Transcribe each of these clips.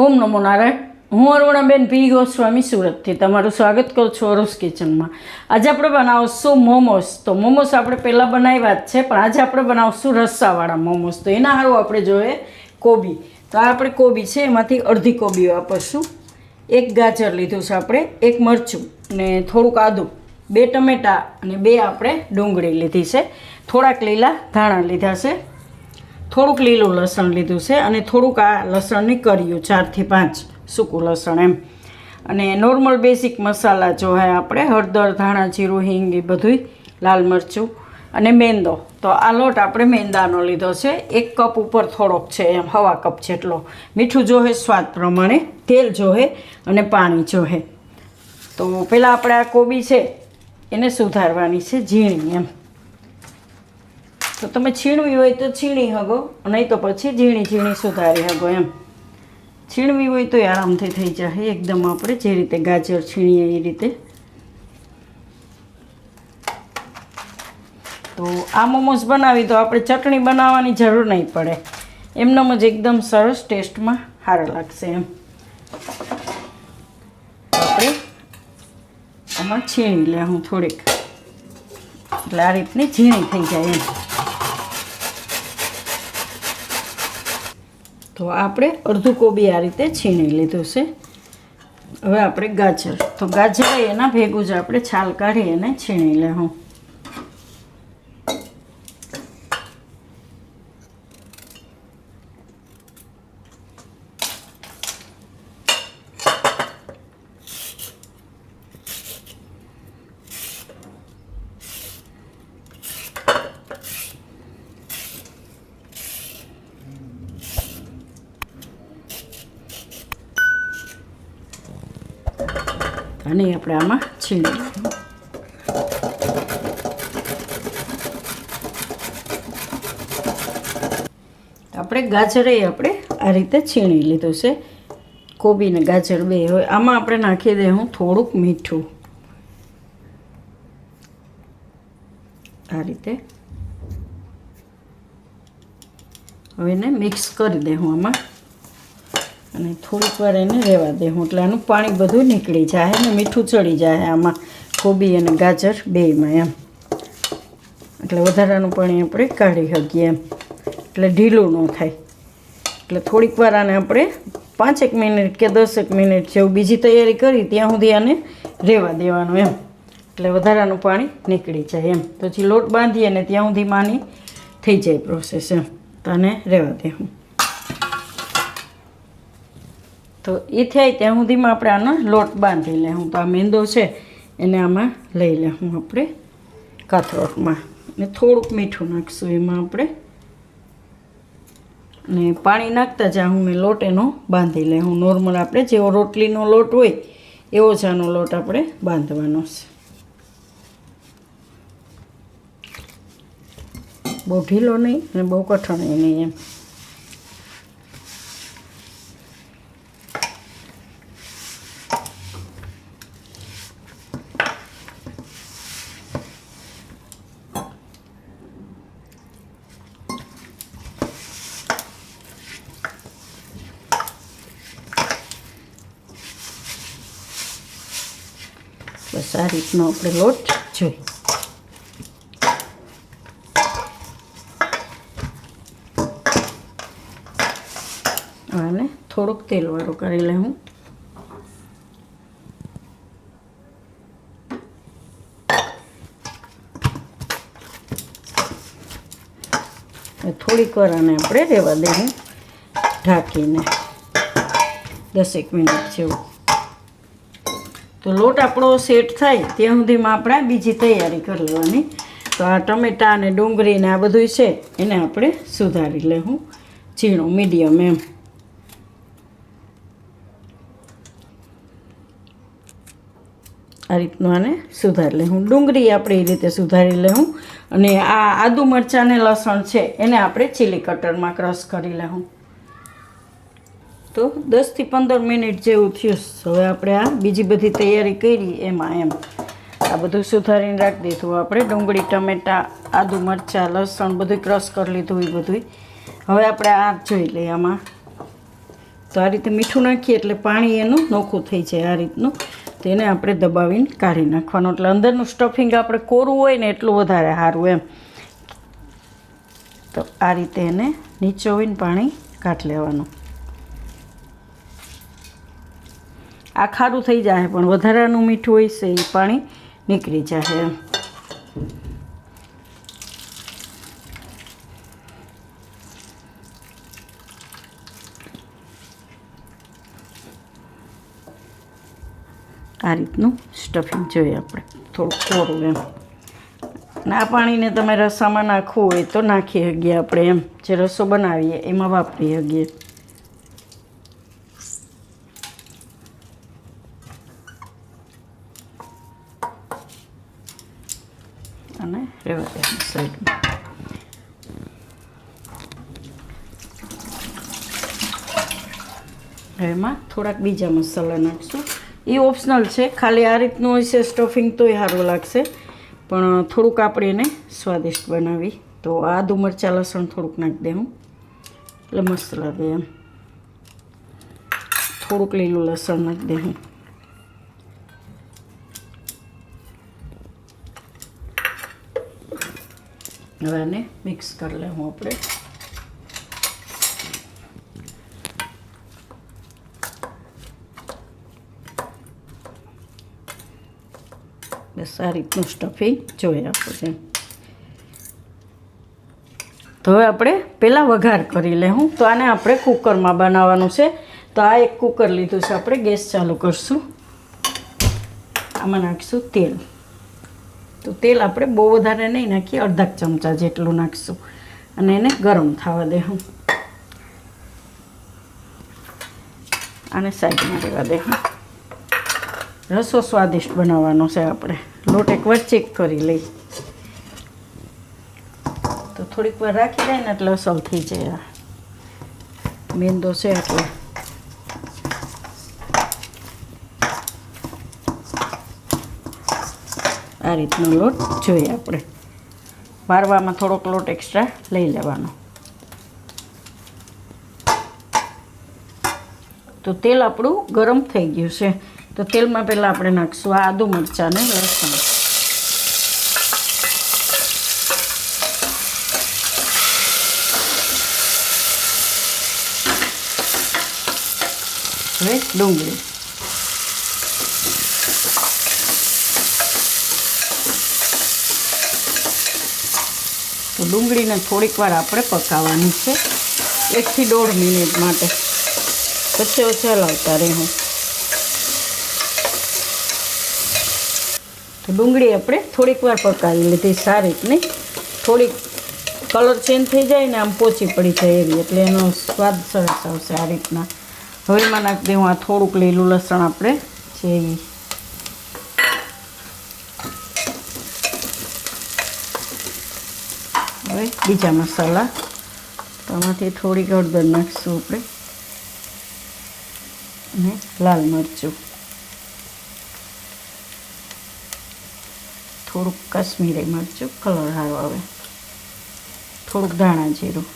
ઓમ નમો નારાયણ. હું અરુણાબેન પી ગોસ્વામી સુરતથી તમારું સ્વાગત કરું છું અરુસ કિચનમાં. આજે આપણે બનાવશું મોમોસ. તો મોમોસ આપણે પહેલાં બનાવ્યા જ છે, પણ આજે આપણે બનાવશું રસ્સાવાળા મોમોસ. તો એના સારું આપણે જોઈએ કોબી. તો આ આપણે કોબી છે એમાંથી અડધી કોબી વાપરશું. એક ગાજર લીધું છે આપણે, એક મરચું ને થોડુંક આદું, 2 ટમેટાં અને 2 આપણે ડુંગળી લીધી છે, થોડાક લીલા ધાણા લીધા છે, થોડુંક લીલું લસણ લીધું છે અને થોડુંક આ લસણની કર્યું 4 થી 5 સૂકું લસણ એમ. અને નોર્મલ બેઝિક મસાલા જો હે આપણે હળદર, ધાણા, જીરું, હિંગ એ બધું, લાલ મરચું અને મેંદો. તો આ લોટ આપણે મેંદાનો લીધો છે, 1 કપ ઉપર થોડોક છે એમ, 1/2 કપ જેટલો. મીઠું જોહે સ્વાદ પ્રમાણે, તેલ જોહે અને પાણી જોહે. તો પહેલાં આપણે આ કોબી છે એને સુધારવાની છે ઝીણી એમ. તો તમે છીણવી હોય તો છીણી હગો, નહીં તો પછી ઝીણી ઝીણી સુધારી હગો એમ. છીણવી હોય તો આરામથી થઈ જાય એકદમ, આપણે જે રીતે ગાજર છીણીએ એ રીતે. તો આ મોમોસ બનાવી તો આપણે ચટણી બનાવવાની જરૂર નહીં પડે, એમનેમ જ એકદમ સરસ ટેસ્ટમાં સારા લાગશે એમ. આપણે આમાં છીણી લે હું થોડીક, એટલે આ રીતની ઝીણી થઈ જાય એમ. તો આપણે અડધું કોબી આ રીતે છીણી લીધું છે. હવે આપણે ગાજર, તો ગાજર એના ભેગું જ આપણે છાલ કાઢી અને છીણી લેવું. અને આપણે આમાં છીણી લઈશું. આપણે ગાજરે આપણે આ રીતે છીણી લીધું છે, કોબી ને ગાજર બે. હવે આમાં આપણે નાખી દઈશું થોડુંક મીઠું આ રીતે. હવે એને મિક્સ કરી દઈશું આમાં અને થોડીક વાર એને રહેવા દેવું, એટલે આનું પાણી બધું નીકળી જાય ને મીઠું ચડી જાય આમાં કોબી અને ગાજર બેયમાં એમ. એટલે વધારાનું પાણી આપણે કાઢી શકીએ એમ, એટલે ઢીલું ન થાય. એટલે થોડીક વાર આને આપણે 5 મિનિટ કે 10 મિનિટ જેવું બીજી તૈયારી કરી ત્યાં સુધી આને રહેવા દેવાનું એમ, એટલે વધારાનું પાણી નીકળી જાય એમ. તો જે લોટ બાંધીએ ને ત્યાં સુધી માની થઈ જાય પ્રોસેસ એમ. તો આને રહેવા દેવું. તો એ થાય ત્યાં સુધીમાં આપણે આનો લોટ બાંધી લેવું. તો આ મેંદો છે એને આમાં લઈ લેવું આપણે કાથરોટમાં, અને થોડુંક મીઠું નાખીશું એમાં આપણે, અને પાણી નાખતા જાઉં ને લોટ એનો બાંધી લેવું. નોર્મલ આપણે જેવો રોટલીનો લોટ હોય એવો જ આનો લોટ આપણે બાંધવાનો છે. બહુ ઢીલો નહીં અને બહુ કઠણ નહીં એમ. બસ આ રીતનો આપણે લોટ જોઈ. આને થોડુંક તેલવાળું કરી લેવું. થોડીક વાર આને આપણે રહેવા દેવું ઢાંકીને 10 મિનિટ જેવું. તો લોટ આપણો સેટ થાય ત્યાં સુધીમાં આપણે બીજી તૈયારી કરી લેવાની. તો આ ટમેટાં અને ડુંગળી ને આ બધું છે એને આપણે સુધારી લેવું ઝીણું મીડિયમ એમ. આ રીતનું આને સુધારી લેવું. ડુંગળી આપણે એ રીતે સુધારી લેવું. અને આ આદુ મરચાં ને લસણ છે એને આપણે ચીલી કટરમાં ક્રશ કરી લેવું. તો 10 થી 15 મિનિટ જેવું થયું. હવે આપણે આ બીજી બધી તૈયારી કરી એમાં એમ આ બધું સુધારીને રાખી દીધું આપણે. ડુંગળી, ટમેટાં, આદુ મરચાં, લસણ બધું ક્રશ કરી લીધું એ બધું. હવે આપણે આ જોઈ લઈએ આમાં તો આ રીતે મીઠું નાખીએ એટલે પાણી એનું નોખું થઈ જાય આ રીતનું. તેને આપણે દબાવીને કાઢી નાખવાનું, એટલે અંદરનું સ્ટફિંગ આપણે કોરું હોય ને એટલું વધારે સારું એમ. તો આ રીતે એને નીચોવીને પાણી કાઢી લેવાનું. આ ખારું થઈ જાય પણ વધારાનું મીઠું હોય છે એ પાણી નીકળી જાય એમ. આ રીતનું સ્ટફિંગ જોઈએ આપણે, થોડુંક કોરું એમ. અને આ પાણીને તમે રસામાં નાખવું હોય તો નાખી શકીએ આપણે એમ, જે રસો બનાવીએ એમાં વાપરી શકીએ. અને રહેવા દે સાઈડમાં. એમાં થોડાક બીજા મસાલા નાખશું, એ ઓપ્શનલ છે. ખાલી આ રીતનું હશે સ્ટફિંગ તોય સારું લાગશે, પણ થોડુંક આપણે એને સ્વાદિષ્ટ બનાવી. તો આદુ મરચાં લસણ થોડુંક નાખી દઉં એટલે મસ્ત લાગે એમ. થોડુંક લીલું લસણ નાખી દઉં. હવે આને મિક્સ કરી લઉં આપણે. બસ આ રીતનું સ્ટફિંગ જોઈએ આપણે. તો હવે આપણે પહેલાં વઘાર કરી લેવું. તો આને આપણે કુકરમાં બનાવવાનું છે. તો આ એક કુકર લીધું છે આપણે. ગેસ ચાલુ કરશું. આમાં નાખીશું તેલ. તો તેલ આપણે બહુ વધારે નહીં નાખીએ, અડધા ચમચા જેટલું નાખીશું અને એને ગરમ થવા દેવું. આને સાઈડમાં રહેવા દેવું. રસો સ્વાદિષ્ટ બનાવવાનો છે આપણે. લોટ એકવાર ચેક કરી લઈ. તો થોડીક વાર રાખી દઈએ ને એટલે અસલ થઈ જાય. મેંદો છે એટલે આ રીતનો લોટ જોઈએ આપણે. વારવામાં થોડોક લોટ એક્સ્ટ્રા લઈ લેવાનો. તો તેલ આપણું ગરમ થઈ ગયું છે. તો તેલમાં પહેલાં આપણે નાખીશું આ આદુ મરચાં ને લસણ. હવે ડુંગળી. તો ડુંગળીને થોડીક વાર આપણે પકાવવાની છે, 1 થી 1.5 મિનિટ માટે. વચ્ચે વચ્ચે હલાવતા રહેવું. તો ડુંગળી આપણે થોડીક વાર પકાવી લીધી સારી રીતની. થોડીક કલર ચેન્જ થઈ જાય ને આમ પોચી પડી જાય એવી, એટલે એનો સ્વાદ સરસ આવશે આ રીતના. હવે એમાં નાખી દઉં આ થોડુંક લીલું લસણ આપણે જે. હવે બીજા મસાલા. તો આમાંથી થોડીક હળદર નાખીશું આપણે અને લાલ મરચું, થોડુંક કાશ્મીરી મરચું કલર સારો આવે, થોડુંક ધાણા જીરું.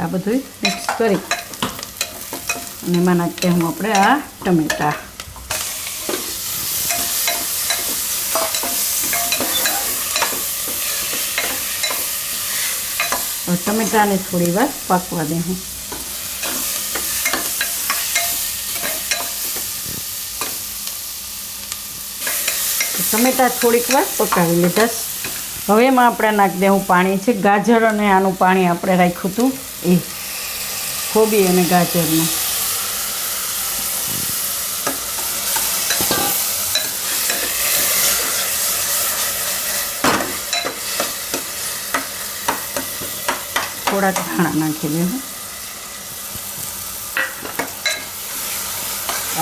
આ બધું મિક્સ કરી અને એમાં નાખીએ હું આપણે આ ટમેટાં. ટમેટાને થોડી વાર પાકવા દેવું. ટમેટા થોડીક વાર પકાવી લીધા. હવે એમાં આપણે નાખી દેવું પાણી છે. ગાજર અને આનું પાણી આપણે રાખ્યું હતું એ, કોબી અને ગાજરનું. થોડાક ધાણા નાખી દેવું.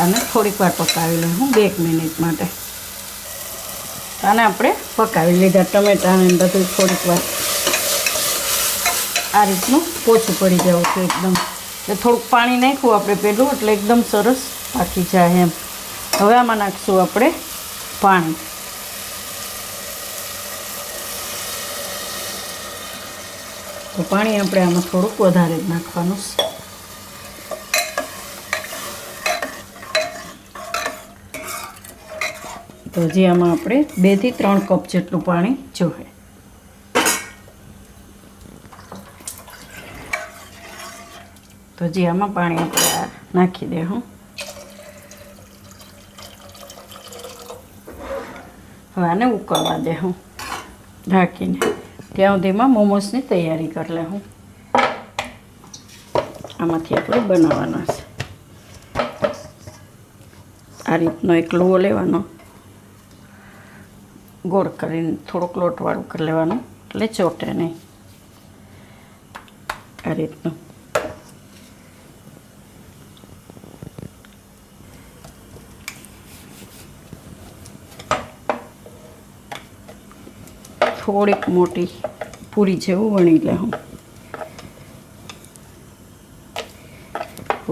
આને થોડીક વાર પકાવી લઉં 2 મિનિટ માટે. આને આપણે પકાવી લીધા ટમેટાને બધું થોડીક વાર. આ રીતનું પોચું પડી જવું છે એકદમ. એટલે થોડુંક પાણી નાખ્યું આપણે પહેલું, એટલે એકદમ સરસ પાકી જાય એમ. હવે આમાં નાખીશું આપણે પાણી. તો પાણી આપણે આમાં થોડુંક વધારે જ નાખવાનું. તો હજી આમાં આપણે 2 થી 3 કપ જેટલું પાણી જોઈએ. તો હજી આમાં પાણી આપણે નાખી દઉં. હવે આને ઉકળવા દઉં ઢાંકીને. ત્યાં સુધીમાં મોમોસની તૈયારી કરી લઉં. આમાંથી આપણે બનાવવાના છે. આ રીતનો એક લુઓ લેવાનો, ગોળ કરીને થોડોક લોટવાળું કરી લેવાનું એટલે ચોટે નહીં. આ રીતનું થોડીક મોટી પૂરી જેવું વણી લેવું.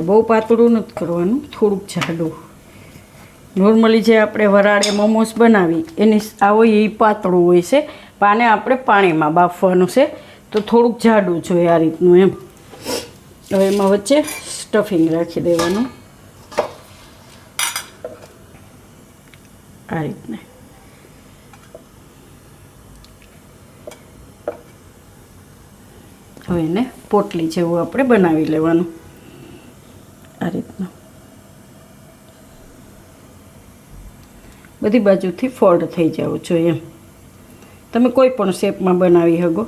બહુ પાતળું નથી કરવાનું, થોડુંક જાડું. નોર્મલી જે આપણે વરાળે મોમોસ બનાવી એની આવો એ પાતળું હોય છે, પણ આને આપણે પાણીમાં બાફવાનું છે તો થોડુંક જાડું જોઈએ આ રીતનું એમ. હવે એમાં વચ્ચે સ્ટફિંગ રાખી દેવાનું આ રીતને. હવે એને પોટલી જેવું આપણે બનાવી લેવાનું આ રીતના. બધી બાજુથી ફોલ્ડ થઈ જવું જોઈએ એમ. તમે કોઈ પણ શેપમાં બનાવી શકો.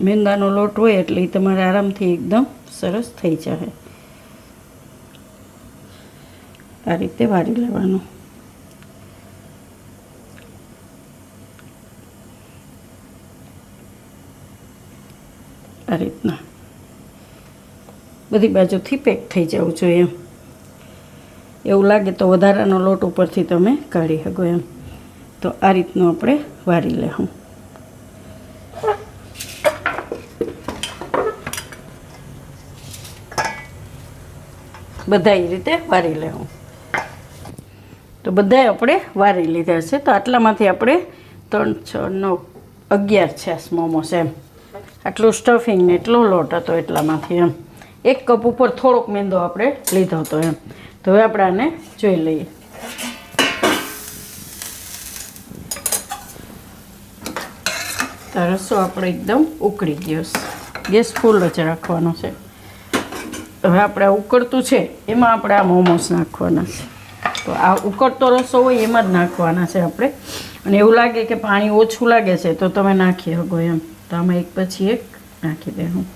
મેંદાનો લોટ હોય એટલે એ તમારે આરામથી એકદમ સરસ થઈ જાય. આ રીતે વાળી લેવાનું. આ રીતના બધી બાજુથી પેક થઈ જવું જોઈએ એમ. એવું લાગે તો વધારાનો લોટ ઉપરથી તમે કાઢી શકો એમ. તો આ રીતનું આપણે વારી લેવું. બધા એ રીતે વારી લેવું. તો બધાય આપણે વારી લીધા છે. તો આટલામાંથી આપણે 3, 6, 9, 11 છે મોમોસ એમ. આટલું સ્ટફિંગ ને એટલો લોટ હતો એટલામાંથી એમ. 1 કપ ઉપર થોડોક મેંદો આપણે લીધો હતો એમ. તો હવે આપણે આને જોઈ લઈએ. તો રસો આપણે એકદમ ઉકળી ગયો છે. ગેસ ફૂલ જ રાખવાનો છે. હવે આપણે આ ઉકળતું છે એમાં આપણે આ મોમોસ નાખવાના છે. તો આ ઉકળતો રસો હોય એમાં જ નાખવાના છે આપણે. અને એવું લાગે કે પાણી ઓછું લાગે છે તો તમે નાખી શકો એમ. તો આમાં એક પછી એક નાખી દેવું.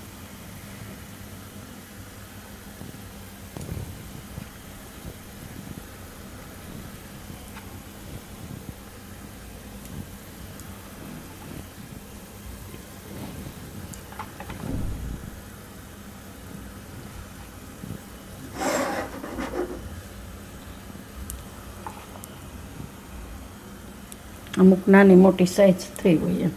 અમુક નાની મોટી સાઈઝ થઈ હોય એમ.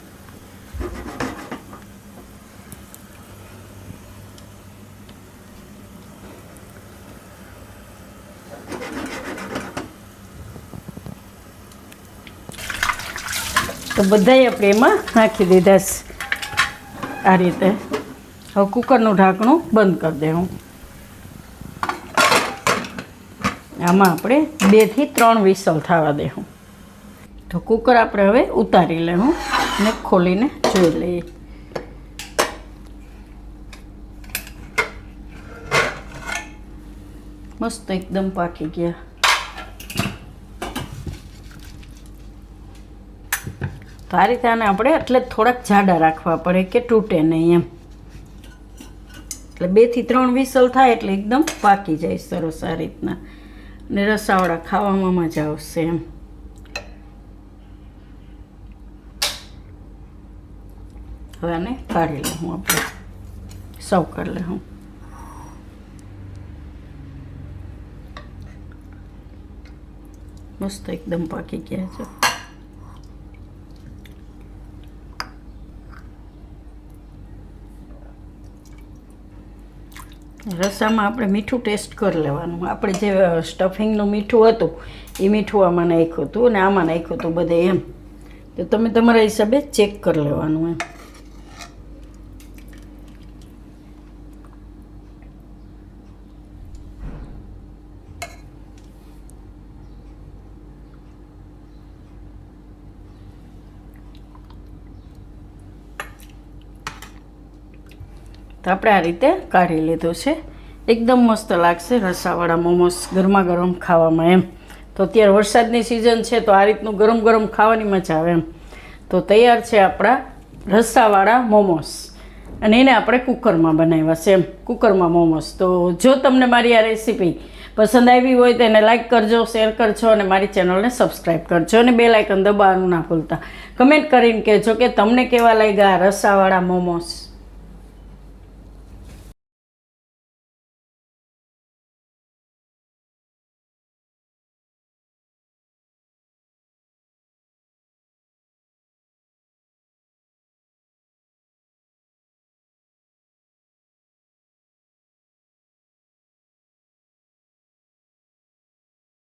તો બધાય આપણે એમાં નાખી દીધા છે આ રીતે. હવે કુકરનું ઢાંકણું બંધ કરી દેવું. આમાં આપણે 2 થી 3 વિસલ થવા દેવું. તો કુકર આપણે હવે ઉતારી લેવું અને ખોલીને જોઈ લઈએ. મસ્ત એકદમ પાકી ગયા. તો આ રીતે આને આપણે એટલે થોડાક જાડા રાખવા પડે કે તૂટે નહીં એમ. એટલે 2 થી 3 વિસલ થાય એટલે એકદમ પાકી જાય સરસ આ રીતના. અને રસાવાળા ખાવામાં મજા આવશે એમ. હવે આને કાઢી લઉં આપણે. સર્વ કરી લઉં. મસ્ત એકદમ પાકી ગયા છે. રસામાં આપણે મીઠું ટેસ્ટ કરી લેવાનું. આપણે જે સ્ટફિંગનું મીઠું હતું એ મીઠું આમાં નાખ્યું હતું અને આમાં નાખ્યું હતું બધે એમ. તો તમે તમારા હિસાબે ચેક કરી લેવાનું એમ. તો આપણે આ રીતે કાઢી લીધું છે. એકદમ મસ્ત લાગશે રસાવાળા મોમોસ ગરમા ગરમ ખાવામાં એમ. તો અત્યારે વરસાદની સિઝન છે તો આ રીતનું ગરમ ગરમ ખાવાની મજા આવે એમ. તો તૈયાર છે આપણા રસાવાળા મોમોસ, અને એને આપણે કુકરમાં બનાવ્યા છે એમ, કુકરમાં મોમોસ. તો જો તમને મારી આ રેસીપી પસંદ આવી હોય તો એને લાઇક કરજો, શેર કરજો અને મારી ચેનલને સબસ્ક્રાઈબ કરજો અને બેલ આઇકન દબાવવાનું ના ભૂલતા. કમેન્ટ કરીને કહેજો કે તમને કેવા લાગ્યા રસાવાળા મોમોસ.